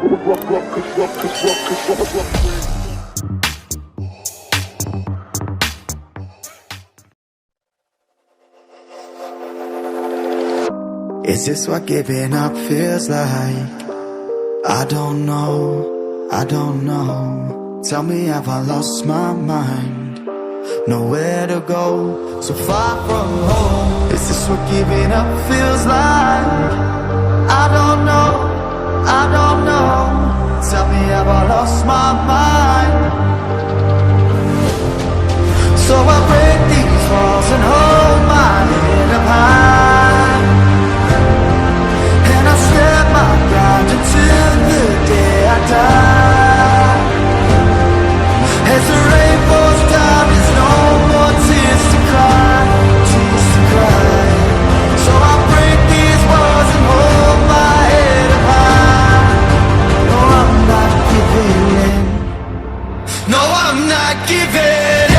Is this what giving up feels like? I don't know, I don't know. Tell me, have I lost my mind? Nowhere to go, so far from home. Is this what giving up feels like? I don't know, I don't know. Tell me, have I lost my mind? So I break these walls and hold my head up high, and I step my ground until the day I die. As the rain falls down, there's no more tears to cry, tears to cry. So I break these walls and hold my head up high. No, I'm not giving in. No, I'm not giving in.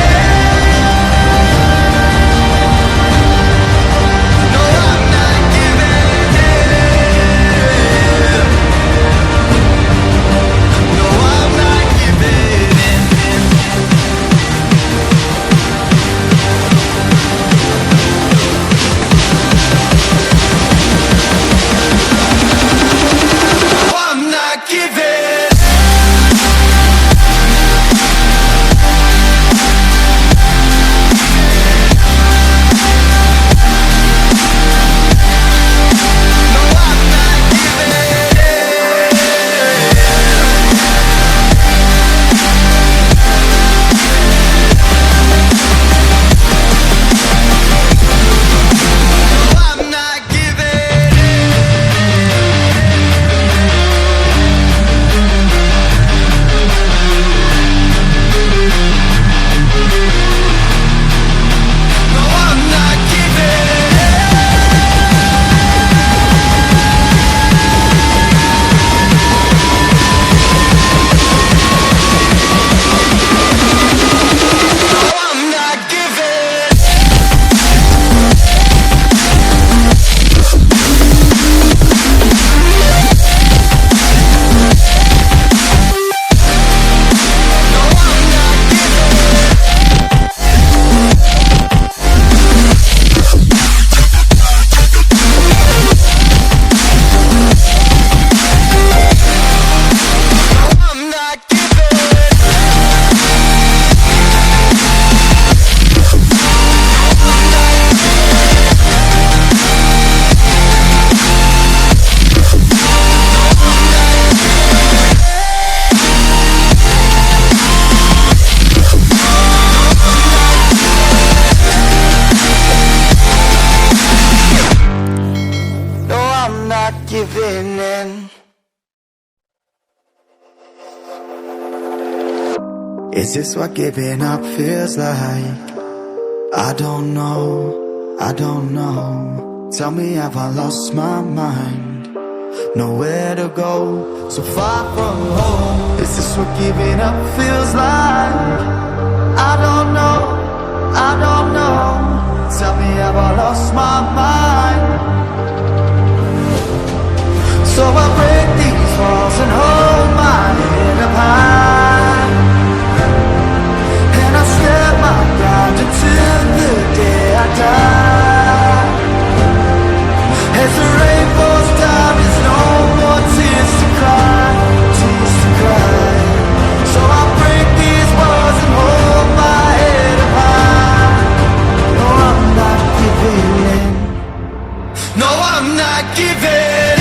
Giving in. Is this what giving up feels like? I don't know, I don't know. Tell me, have I lost my mind? Nowhere to go, so far from home. Is this what giving up feels like? I don't know, I don't know. Tell me, have I lost my mind? So I break these walls and hold my head up high, and I step my ground until the day I die. As the rain falls down, there's no more tears to cry, tears to cry. So I break these walls and hold my head up high. No, I'm not giving in. No, I'm not giving in.